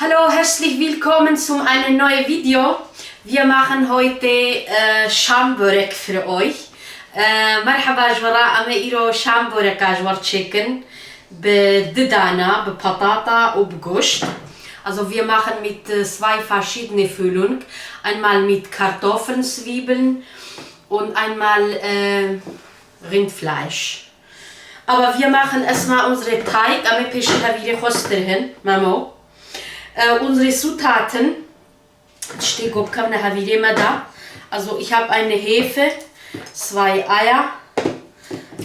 Hallo, herzlich willkommen zu einem neuen Video. Wir machen heute Shambörek für euch. مرحبا جوراء أما إيرو شامبورك أجور تشيكن بددانا ببطاطا وبگuscht. Also wir machen mit zwei verschiedene Füllungen. Einmal mit Kartoffeln, Zwiebeln und einmal Rindfleisch. Aber wir machen erstmal unsere Teig. Ame peşine wieder kosterhen, Mamo. Unsere Zutaten steht da. Also ich habe eine Hefe, 2 Eier,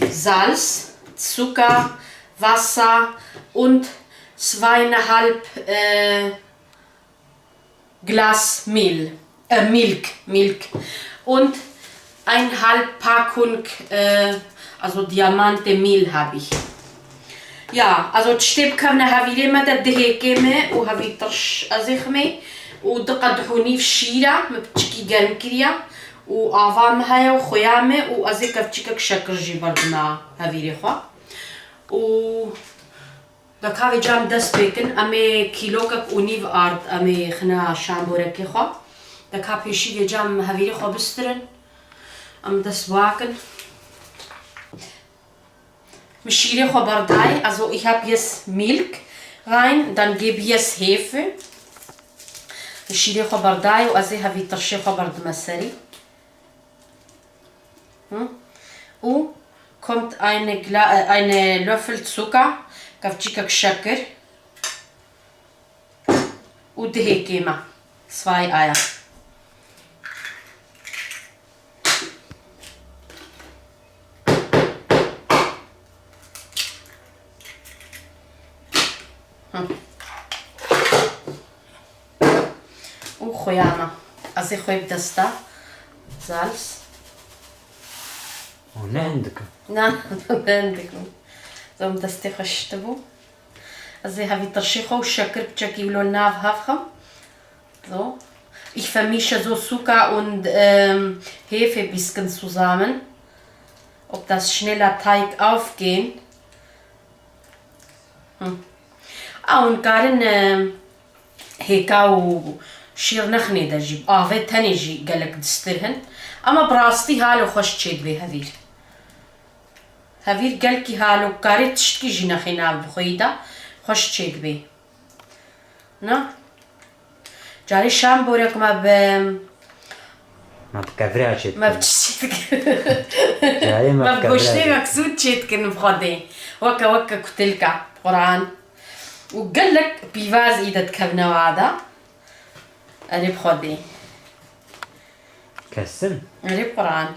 Salz, Zucker, Wasser und 2,5 Glas Milch und 1,5 Packung also Diamante Mehl habe ich. Ja, also تشتي كنا هافيلي ما تدهيكي ما وهافيترش أزخمي ودقدحوني في الشيرة مبتشكي قرم كريا وأعظام هاي وخيامة وأزيك بتشكك شكر جبرد مع هافيلي خوا و دكافي جام دست بيكن أمي كيلوكك ونيف أرض أمي خنا شامبورك خوا دكافي شيء جام هافيلي خوا بسترن أم دست واكن Mischire Chobardei, also ich habe jetzt Milch rein, dann gebe ich jetzt Hefe. Mischire Chobardei, also ich habe Tarsche Chobard Masari. Und kommt eine Löffel Zucker, Kavchika Shaker und die Hekema, 2 Eier. وخيامة أزي خوي بدستا زالس ولا عندك؟ نعم عندك زوم دستي خشتبو أزي هذي ترشيخة والشكر بتشكي ولو ناف هافخم so ich vermische so Zucker und Hefe ein bisschen zusammen ob das schneller Teig aufgehen und Karin هيكاو شير نخني دجيب في تاني جي قالك دسترهن اما براستي هالو خوش تشيد بي هافير قالكي هالو كاري تشتكي جي نخينا بخويدا خوش تشيد بي نا جاري شامبورك ما بكافريها تشيد ما بتشتك جاري ما بقوشتي مكسود تشيد كن بخدي وكا كتلكا قرآن وقالك بيفاز إذا تكبنا وعدا أنا بخدي كسم أنا بقرآن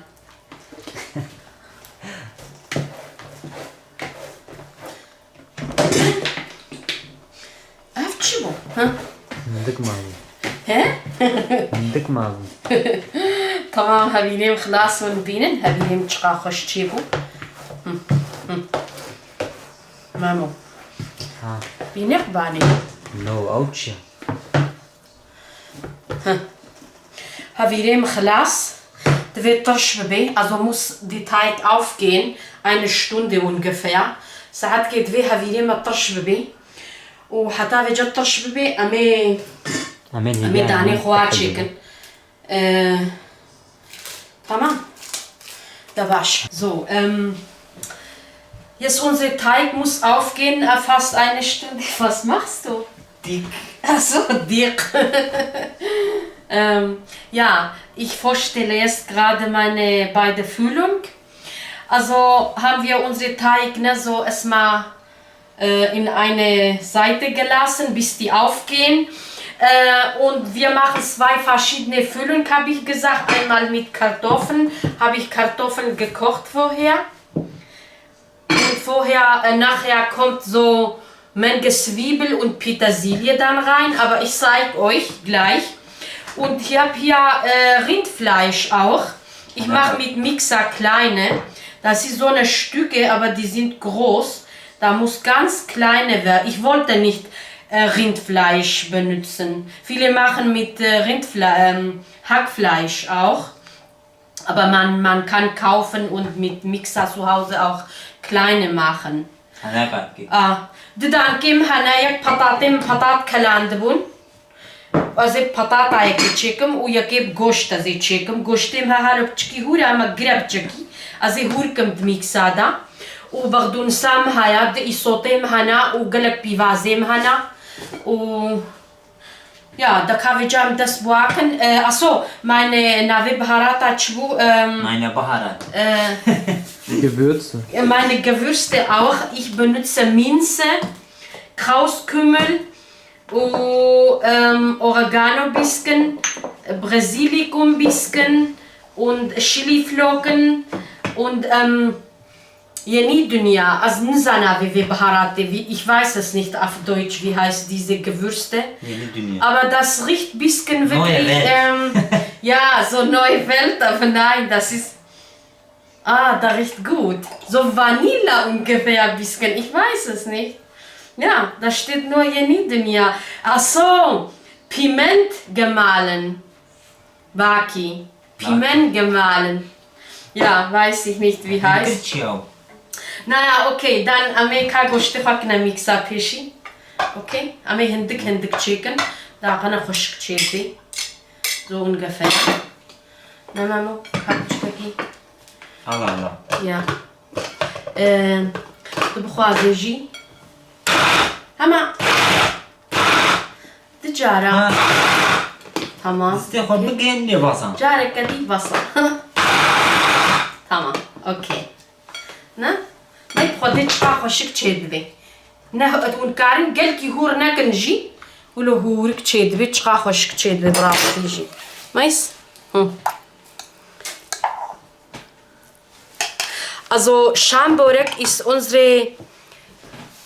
عرفت شبو ها عندك ماغو ها عندك ماغو تمام هبيني خلاص ونبينن هبيني متشقا خوش تشيبو مامو ها بينق باني نو اوتشي Havirem Chlas, der wird Torschwebe, also muss die Teig aufgehen, 1 Stunde ungefähr. ساعات geht wie Havirem Torschwebe وحتى في جت Torschwebe أمي داني خواتشيكن تمام da war's so jetzt unser Teig muss aufgehen fast 1 Stunde. Was machst du? Dick. Achso, dick. Ja, ich vorstelle jetzt gerade meine beide Füllung. Also haben wir unsere Teig so erstmal in eine Seite gelassen, bis die aufgehen. Und wir machen 2 verschiedene Füllungen, habe ich gesagt. Einmal mit Kartoffeln, habe ich Kartoffeln gekocht vorher. Und nachher kommt so Menge Zwiebel und Petersilie dann rein, aber ich zeige euch gleich. Und ich habe hier Rindfleisch auch. Ich mache mit Mixer kleine. Das sind so eine Stücke, aber die sind groß. Da muss ganz kleine werden. Ich wollte nicht Rindfleisch benutzen. Viele machen mit Hackfleisch auch. Aber man kann kaufen und mit Mixer zu Hause auch kleine machen. ددانكم هنايا بطاط كلاندبون ازي بطاطا يكي تشيكم ويكي بغوشت ازي تشيكم غوشتم هالو بتشكي هورا ما قرب تشكي ازي هوركم دميكسادا وبغدون سام هايا دي صوتيم هنا وقلك بيفازيم هنا و ja, da kann ich jam das wagen. Achso, meine Navi Baharata Chbu. Meine Baharat. Gewürze. Meine Gewürze auch. Ich benutze Minze, Krauskümmel, Oregano bisschen, Basilikum bisschen und Chiliflocken und Yeni Dünya, also Nzana wie Baharate, ich weiß es nicht auf Deutsch, wie heißt diese Gewürze. Aber das riecht ein bisschen wirklich, ja, so neue Welt, aber nein, das ist, da riecht gut. So Vanille ungefähr ein bisschen, ich weiß es nicht. Ja, da steht nur Yeni Dünya. Ach so, Piment gemahlen, Baki, Piment gemahlen. Ja, weiß ich nicht, wie heißt. Naja, okay, dann Amerika goshtikhak na mixa peshi. Okay, ame hindik chicken. Da gana khoshk chedi. So ungefähr. No, kapchki. Allah. Ja. Du bkhwazeji. Hama. Tijara. Tamam. استخد بقين لباسا. Jara kadi basa. Tamam. Okay. Na? ما يبغى تشقى خشك تشدبي نه تكون كارين قال كي هور ناك نجي ولا هورك تشدبي تشقى خشك تشدبي براسك يجي مايس Also Schamborek ist unsere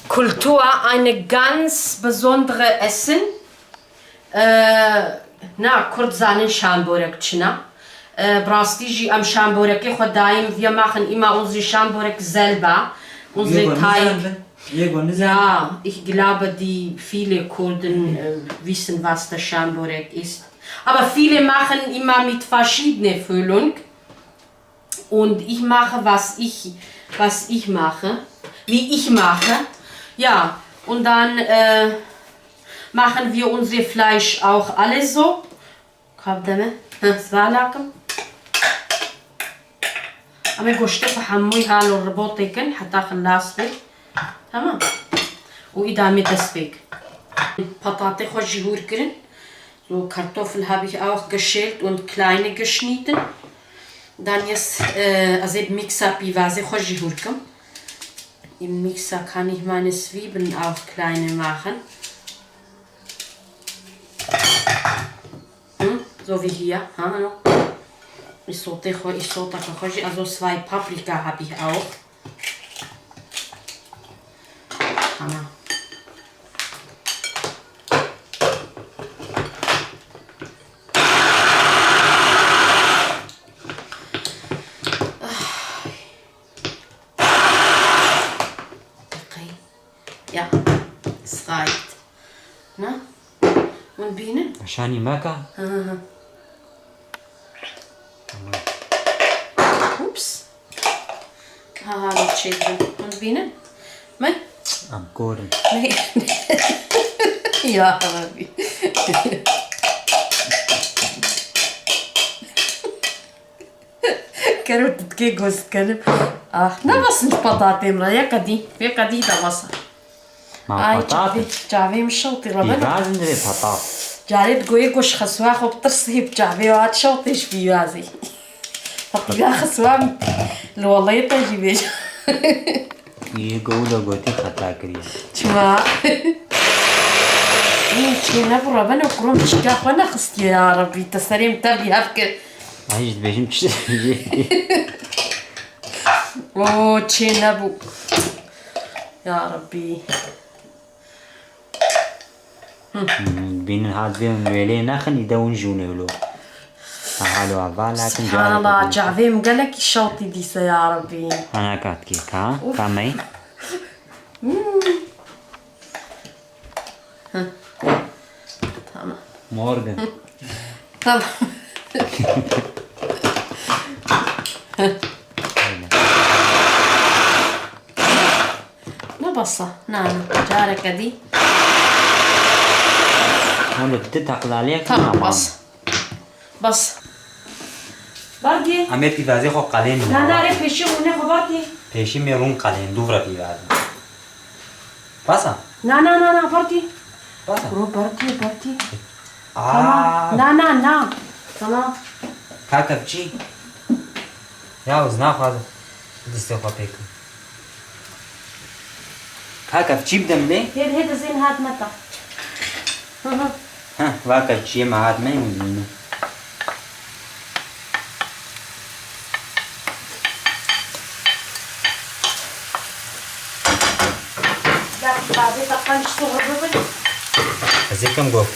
Kultur eine ganz besondere Essen. Kurz sagen Schamborek tschna. Brastiji am Schamborek Chodaim, wir machen immer unsere Schamborek selber, unsere Teig. Ja, ich glaube, die viele Kurden wissen, was der Schamborek ist. Aber viele machen immer mit verschiedener Füllung. Und ich mache, was ich mache, wie ich mache. Ja, und dann machen wir unser Fleisch auch alles so. أما قشطة حموي هالو الرباطيكن حتى خلاص بك تمام وإذا متسبك Patate خوشي هوركرن so Kartoffel habe ich auch geschält und kleine geschnitten dann jetzt also Mixer Pivase خوشي هوركم im Mixer kann ich meine Zwiebeln auch kleine machen so wie hier Ich sollte also 2 Paprika habe ich auch. Hammer. Okay. Ja, es reicht. Na? Und Bienen? عشان يماكا. Ups. Hallo Children. Und Bienen? Nein? Am Koren. Nee. Ja, aber wie? كانوا تتكي جوز كانوا نبص نبطاطي مرا يا كدي دبص مع بطاطا. جافي مش شوطي ربنا لازم ندري بطاطا. جاري تقولي كوش خسوا خو بترسي بجافي وات شوطيش في يازي فطيلا خسوا والله يطيجي بيش ये गोला गोती खता करिए شما شي نبو ربنا وكروم تشكا خونا خستي يا ربي تسريم تبي هفكر عايش بيجم تشتري اوه شي نبو يا ربي بين هاد بين ويلي ناخن يدون جونه له حالو عبالة سبحان الله جعفيم قالك الشوطي ديسا يا ربي أنا كاتكي ها كامي تمام مورغان تمام نبا خلصة نعم جارك دي اونو تتقل عليك تمام بس باردی؟ همه پیوازی خو قلین نه داره پیشی مونه خو باردی؟ پیشی میرون قلین دوباره پیوازی باسا نه باردی؟ باسا برو باردی تمام نه تمام کاکب چی؟ یاوز نخواد دسته خوا پیکن کاکب چی بدم ده؟ هيدا زين هاد متى ها واکب چیه معاد میمونی بعدين تقنش صغر ببن از یکم گفت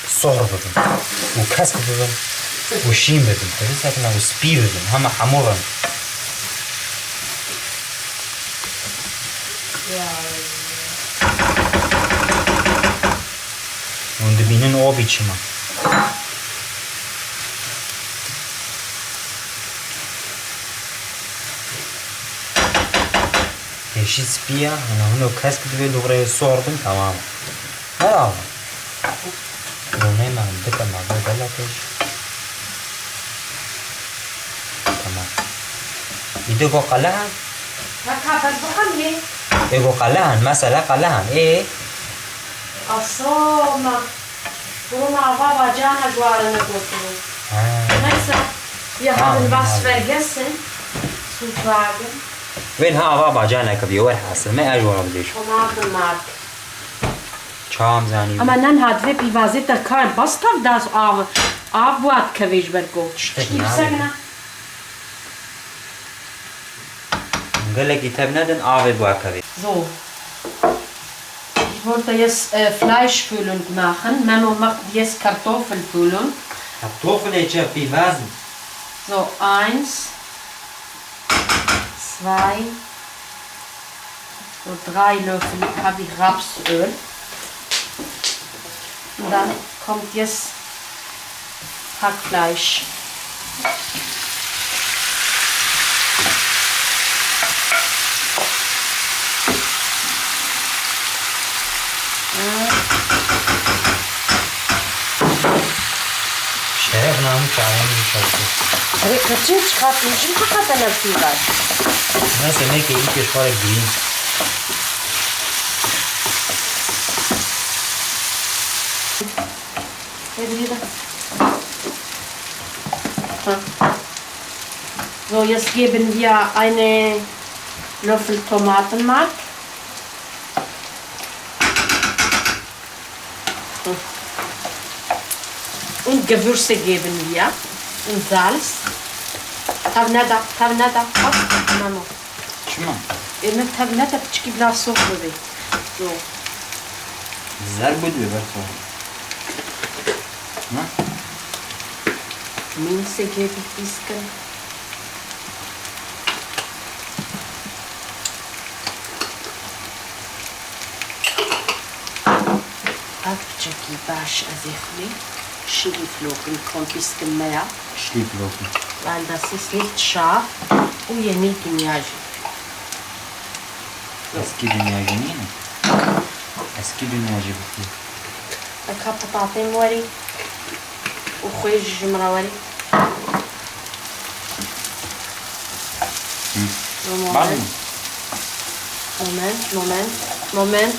صغر بدم و کسب بدم و شیم بدم تبیز اکنم و سپی بدم همه حمورم und binen običima. Eşi spiya, onu kask gibi doğru sordum tamam. Bravo. Bunu hemen dıkama böyle ateş. Tamam. İdi bu kalahan. هكا بخم ليه İdi kalahan, mesela kalahan. الصومة برو مع بابا جانا جوارنا قلتلو نفسه يا هذا الباص فرقسن سوفاقن وين ها بابا جانا كبي وين حاصل ما اجوا بديش وماكن ماك چام زانی اما نن هاد في بيفازي تكار بستف داس آب وات كويش برگو شتني بسگنا قال لك كتاب ندن آوي بواكبي So. Ich wollte jetzt Fleischfüllung machen. Mama macht jetzt Kartoffelfüllung. Kartoffel jetzt في Vasen. So, 1, 2, so 3 Löffel habe ich Rapsöl. Und dann kommt jetzt Hackfleisch. شرف نام چایم میشه. Kaçıncı çıkartmışım hakikaten hepsi var. Neyse ne ki ilk iş var green. So, jetzt geben wir eine Löffel Tomatenmark. Und Gewürze geben wir. Und Salz. Tavnada. Mama. Şuna. Eine Tavnada küçük biraz sofra. So. Güzel bu diyor bak sonra. Ne? Minze gebe ich bisschen. Abcheki baş azıcık. Schlieflocken kommt ein bisschen mehr. Schlieflocken. Weil das ist nicht scharf und ihr nicht im Jaji. Eski dünya yeni mi? Eski dünyacı bu. Ich habe Pataten وري وخويج جمرة وري. Var mı?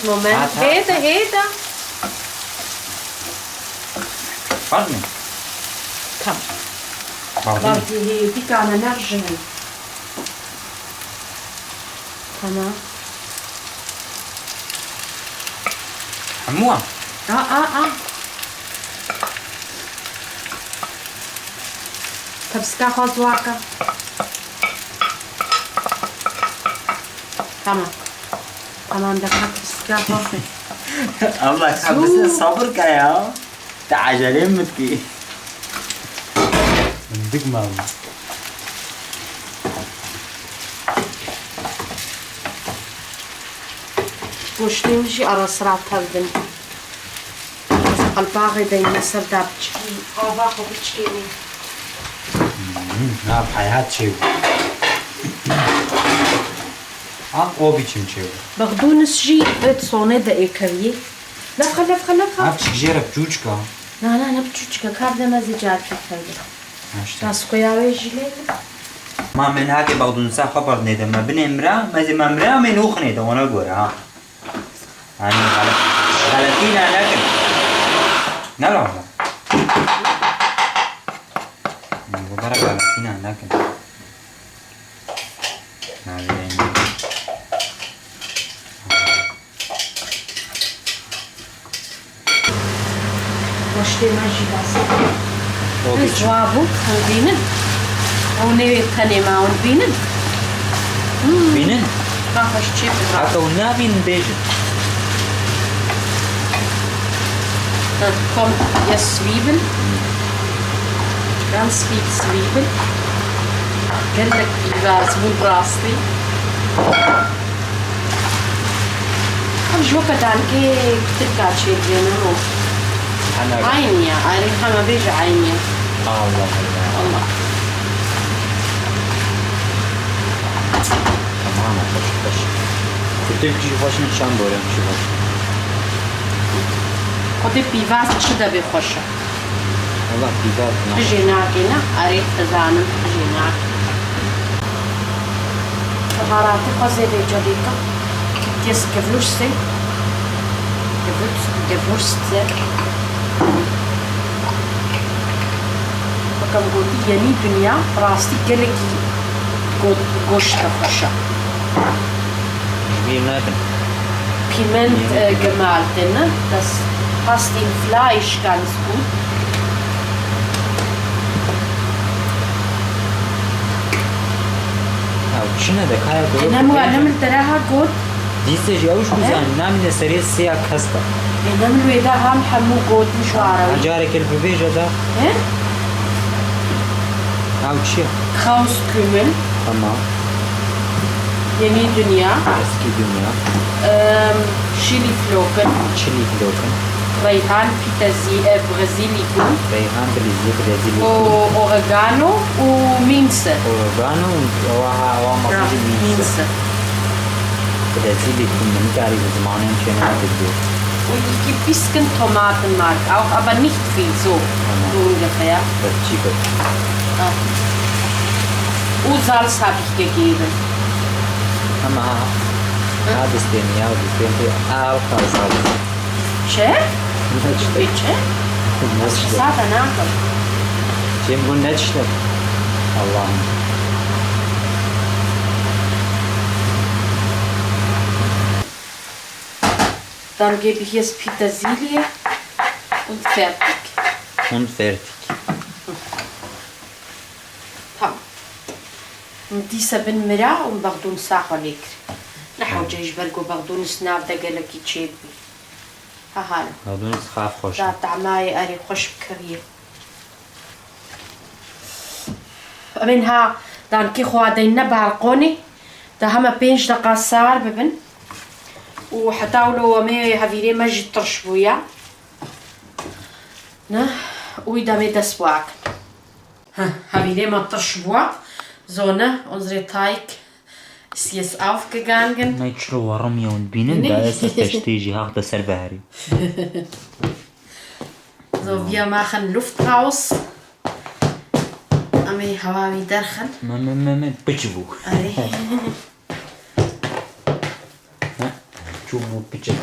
Moment. Heda. Var mı? Tamam. Var Var değil mi? bir tane nerjinin. Tamam. Hamua. Tabska khazwaka. Tamam da tabska khazwaka. Allah kahretsin sabır ka ya. تعجلين متكي بدك ماما وشتيمشي على صراط هذن الباغي بين مصر دابتشكي أو باخو بتشكيني نعم حياة شيء o biçim çevir. بقدونس جي بتصوني دقيقة لفخة لفخة لفخة. Hafif ciğerek çuçka. لا لا أنا بتشوشك كابدا ما زجاج كفاية. İşte. ناس قياوي جلي. ما من هاكي بعضون سا خبر نيدا ما بين امرأة ما زي ما امرأة من هوخ نيدا وانا اقول ها. يعني غلطينا لكن. نلا والله. نقدر غلطينا لكن. وشتي ماجي باسي. O biçim. زوابو هنبينن. وني تاني ما ونبينن. Binin. كافش تشيب. Hatta o ne bin bejin. Dann kommt jetzt Zwiebeln. Ganz viel Zwiebeln. Gellek biber, zwiebelrasti. Am joca danke تركاتشي بينهم. أنا عينيا، أنا ما بيجي عينيا. Allah Allah. الله. Tamam hoş. Kötü bir şey başına şan böyle bir şey var. خدي بيفاس تشدا بخوشة. Allah biber ne? جيناكينا أريد تزانم جيناك. بهاراتي خزيدة جديدة. تيس كفلوشتي. كفلوشتي. بكم قولي يعني دنيا راستي قلقي قوشتا خوشة. Bir nereden? Piment gemahlten, das passt in Fleisch ganz gut. Ya şuna da kaya doğru. نعمل تراها gut. Disse ya uş güzel. Namine seriye siyah kasta. نعمل إذا هم حمو gut مش عربي. Acarek el bebeja da. إيه؟ Ya uçya. Krauskümmel, Tamam. yeni dünya, Eski dünya. Chili Flocken, Çili flokan. Reyhan, Basilikum, Reyhan Brezilya. Oregano und Minze. Oregano und Ja, Minze. Minze. Brezilya kumunu tarih zamanın çene ediyor. Und ich gebe ein bisschen Tomatenmark auch, aber nicht viel, so ungefähr. Das Chico. Und Salz habe ich gegeben. Ama das den ya das den alfa salz. Şey? Ne işte? Bitte? Ne işte? Sata ne yapalım? Şimdi bu ne işte? Allah'ım. Dann gebe ich jetzt Petersilie und fertig. Und fertig. Tamam. Disa bin mira und bagdun saholik. نحو جيش برقو بغدون سناب دقلك يتشيب ههالو Adını khaf hoş. دا طعماي أري خوش بكريه منها دان كي خو عدينا بعرقوني دا هما بينج دقا صار ببن وحتاولو ومي هفيري مجد ترشبويا نه ويدا مي دسواك هفيري ما ترشبوا زونه unsere Teig ist jetzt aufgegangen. Nicht schon warum ja und binnen da ist das Prestige auch das Serveri. So, wir machen Luft raus. Ami Hawaii درخن. Pitchbu. Çubu pitchbu.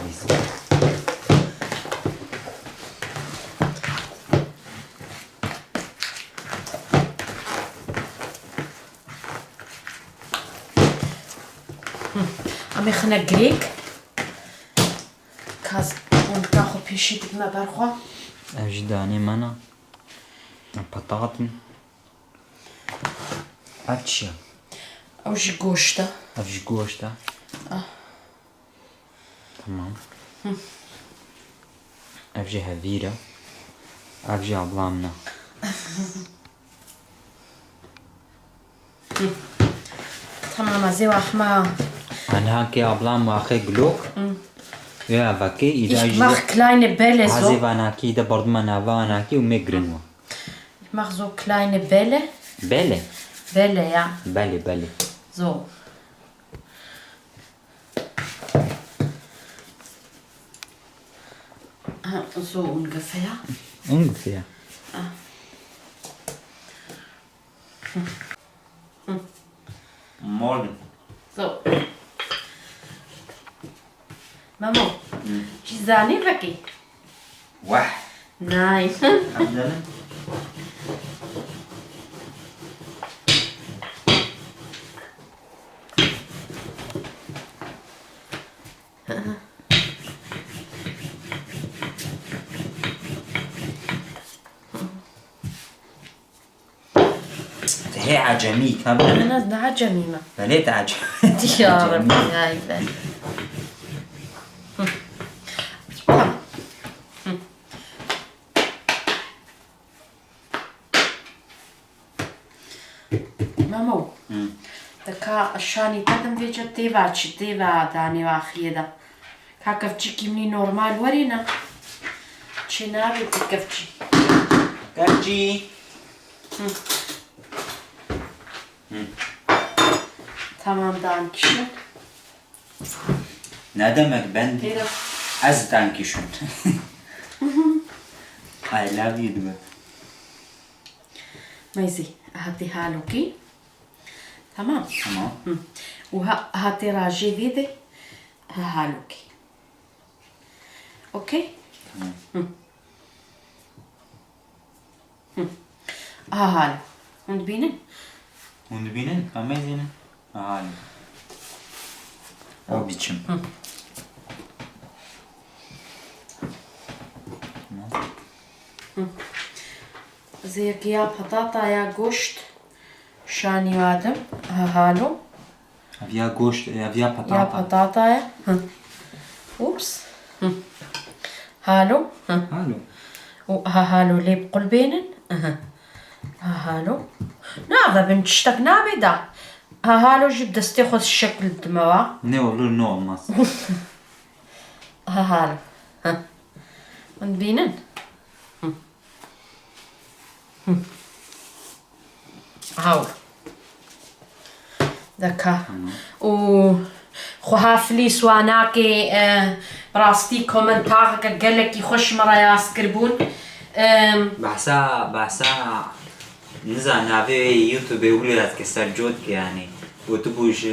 Ami khna Greek. Kaz und kacho pişirdik mi berxwa? Evjidani mana. Patatin. Açya. Avji goşta. Evji goşta. Tamam. Evji havira. Evji ablamna. Tamam azı vahma. Anha ki ablam vaxe glok. Ja, vaki Ich mach kleine Bälle Hazi so. vanaki da bordmana vanaki und megrinwa. Ich mach so kleine Bälle. Belle. Bälle, ja. Belle, belle. So. So ungefähr. Ungefähr. Morgen. So. Mamo, die Sahne weg. Wah. Nein. عندنا هي عجمي كاملة أنا ده جميمة. بليت عجمي يا ربي هاي بل. مامو. Така шани татам вече тева, че тева да не вахиеда. Какъв чики ми нормал варина. Че нави такъв чи. كرجي Tamam dankeschön. ندمك بندي Tera. از دانكيشون I love you دمك مايزي هاتي هالوكي. تمام. تمام وهاتي راجي فيدي هالوكي. اوكي؟ هالو. Und binnen? Und binen amazing هاي او biçim زي يا بطاطا يا قشط شاني وادم هالو avia gost avia يا patata بطاطا يا اوبس هالو hallo هالو لي بقلبينن هالو نعم بنشتك نابدا هالو جيب دستي خذ الشكل الدموع ne olur ne olmaz هالو und binnen هاو دكا و خوها فليس واناكي راستي كومنتار قالك يخش مرا يسكربون بحسا نزع نافي يوتيوب ولات كسر جود يعني وتبوش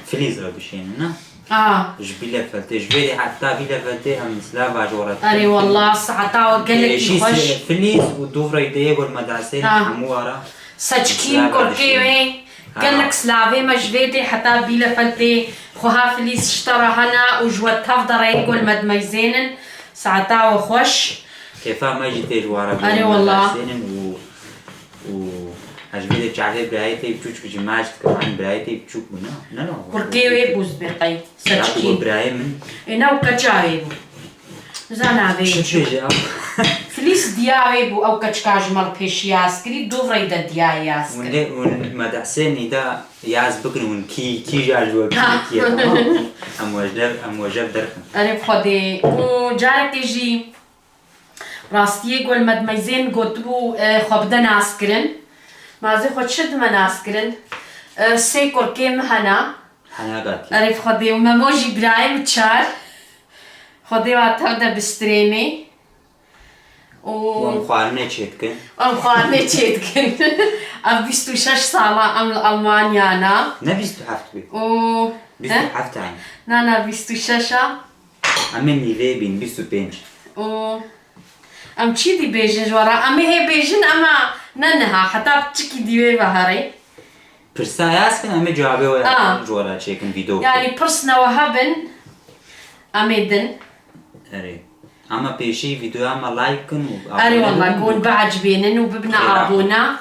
فليز ربشين جبيلة فلتي جبيلي حتى بيلة فلتي هم سلافا جورت أري والله ساعتا وقالك يخش فليز ودوفرا يديه والمدرسين حموارا سجكين كوركيوي قالك سلافي مجفيتي حتى بيلة فلتي خوها فليس اشترى هنا وجوات تفضل يقول مدميزين ساعتا وخش كيفا ما جيتي جوارا أري والله عجبيلي تعرف برايتي بتشوف بجماعة كمان برايتي بتشوف لا لا كوركيوي بوز بقي سجكين برايم إنه وكتشاوي بو زانا شو بي جاء فليس دياوي بو أو كتشكاج مال بيش ياسكري دوفرا يدا دياي ياسكري والمدرسين إذا يعز بكن ونكي جال جوا كي أم وجب درخم أري بخدي وجارك يجي راستي يقول مدميزين قطبو خبدا ناسكرن مازي خود شد ما ناسكرن سي كوركيم هنا حناقاتي أري بخدي وماموجي برايم تشار خدي واتبدا بستريني ومخوارنة شيتكن أم خانة تشيتكن أبيستو شش سالة أم ألمانيا أنا نبيستو حفتوي و بيستو حفتان نانا بيستو ششة أمني ذيبين بيستو بينج و أم تشي دي بيجن جورا أم هي بيجن أما ننها حتى بتشكي ديوي بهاري برسا ياسكن أمي جوابي ويا جورا شيكن فيديو يعني برسنا وهبن أميدن أري أما بيشي فيديو أما لايكن أري والله قول بعجبينن وببنا أبونا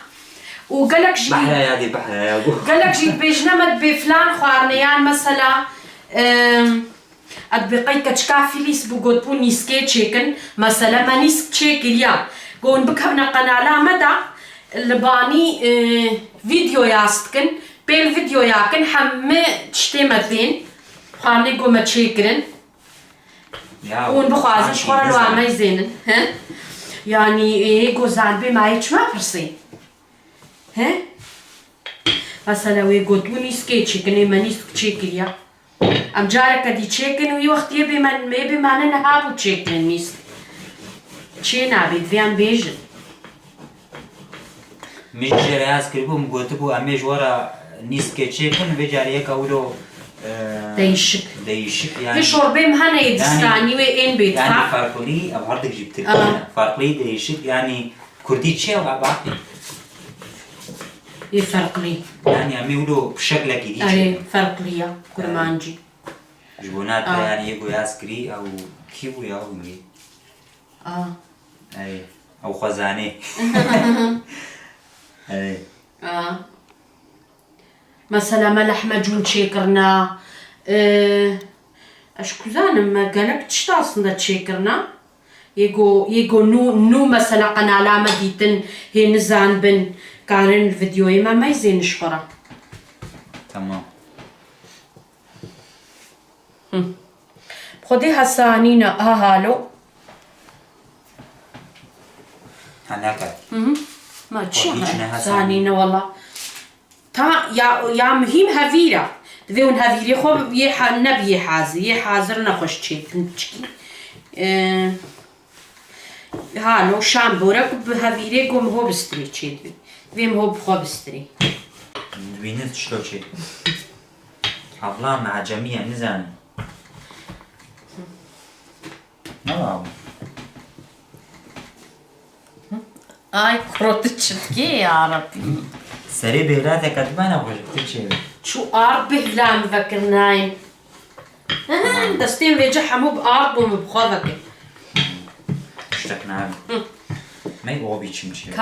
وقالك جي بحرا يا دي بحرا يا جو قالك جي بيجنا مد بفلان خوارنيان مثلا أتبقي كتشكا فيليس بوجود بوني سكيتشيكن مثلا ماني سكيتشيكيا قون بكبنا قناة مدى لباني فيديو ياستكن بيل فيديو ياكن حمي تشتيمتين خوارني قوم تشيكرن ون بخوازن شخورا لو عمي زينن ها يعني ايه قوزان بي ما يتشما برسي ها مثلا ويقول بوني سكيتشيكن ماني سكيتشيكيا Am Jareka die Tschechen und ich die bei meinen Habu Tschechen nicht. Tschena bit wie ein Beigen. مش جرياس كربو مقوتبو أمي جورا نيس كتشيكن بجاريه كولو değişik. يعني Ve şorbem hani Edistani ve en bit. يعني farklı أبغردك جبت farklı değişik يعني كردي تشي وعباقي Ve farklı. يعني يعملوا بشكل جديد Ay farklı ya kurmancı. جبونات يعني يجوا ياسكري أو كيبو يا أمي أي أو خزانة أي Mesela lahmacun çekirna. Aş kuzanim ma galak tişta aslında çekirna. Yego nu mesela kanalama ditin hen zan ben karen videoyu ma mayzin şkara. تمام خدي حسانينا هالو. هناك ما خديتنا تشي حسانينا. حسانينا والله. تا يا مهم هفيرة. دفعون هفيرة خو نبي حازي حاضر نخش شيء نشكي. هالو شام بورك بهفيرة قوم هو بستري شيء. دفعم هو بخو بستري. بينت شلو شيء الله مع جميع نزان نعم Ay krotu çıtki ya Rabbi. سري بيراتك قد ما نبغى تشيل Şu ağır behlam vakirnayn. Dastin veca hamu b'ağır bu mu b'xavakir. اشتقنا ما يبغى بيشم شيء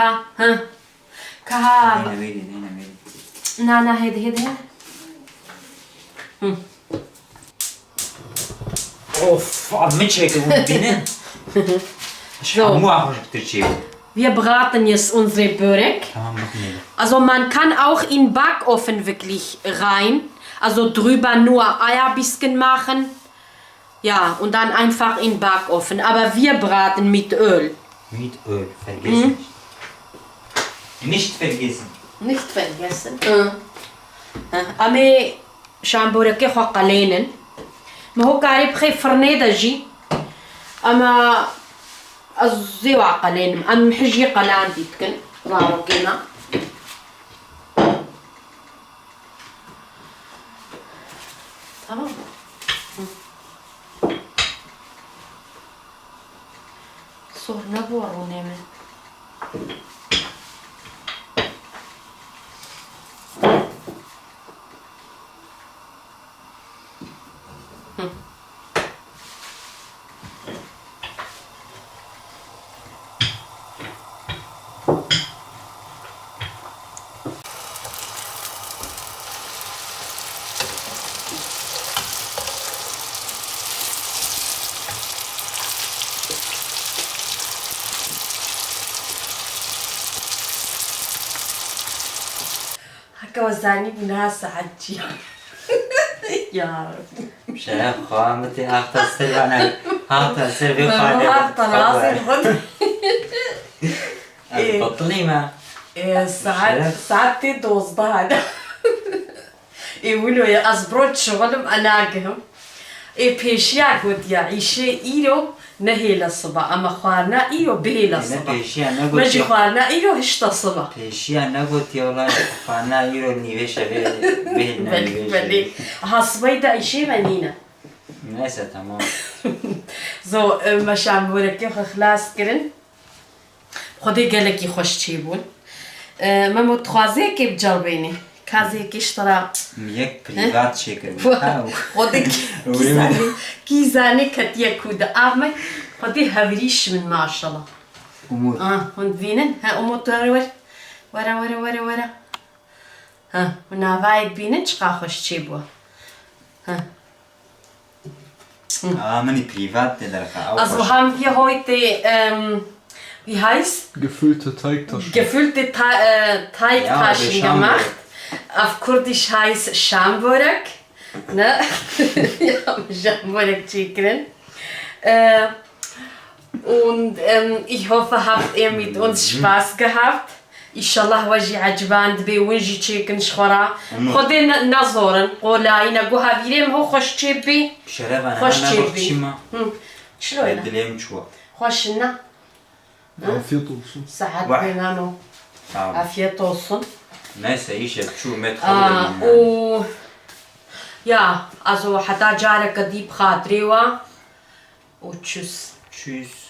Ka ha. هنا ويلي هنا ويلي Na hedi. اوف عمتش هيك بينا So. مو عارف تشيل Wir braten jetzt unsere Börek. تمام بخميل Also man kann auch in Backofen wirklich rein. Also drüber nur Eier bisschen machen. Ja, und dann einfach in Backofen. Aber wir braten mit Öl. mit Öl vergessen nicht vergessen Nicht vergessen. أمي شامبوركي خو قليلا ما هو قريب خي فرنيدة جي أما الزيو عقلين أم حجي قلان ديتكن رارو كنا تمام صور نبورو نيمن وزاني بنها ساعتي يا رب شيخ خامتي أخت السلفة أخت السلفة ما راسي خد بطلي ما ساعات تدوز بعد يقولوا يا أصبرت شغلهم أناقهم بيشيا قلت يا عيشي إيرو نهيل الصبح أما خوارنا إيرو بهيل الصبح مجي خوارنا إيرو هشتا الصبح بيشيا نقولت يا والله خوارنا إيرو نيوشة بهلنا بلي هصبي دا إيشي منينا ناسا تمام زو مشان بوركي خلاص كرن خدي قالك خوش تشيبون ما متخوازي كيف جربيني كازي كيشترى ميك بريفات شكل خدي كيزاني كتيا كودا أمي خدي هبريش من ما شاء الله أمور هون فينن ها أموت ورا ها ونافايد بينن شقا خوش تشيبوا ها ماني بريفات تدرك Also haben wir heute, wie heißt? Gefüllte Teigtaschen. Gefüllte Teigtaschen gemacht. Auf Kurdisch heißt Schamborek. Ne? Wir haben Schamborek Chicken. Und ich hoffe, habt ihr mit uns Spaß gehabt. إنشالله وجي عجبان دبي ونجي تشيكن شخورا أمم. خدين نظورن قولا إنا قوها فيلم هو خوش تشبي بشرف أنا خوش أنا تشبي بختشيما شلون دليم شو خوشنا Afiyet olsun. ساعات واحد. بينانو آه. عافية توصل ناس عيشة شو ما و ja, also hat da Jahre gediebt, hat Rewa und tschüss. Tschüss.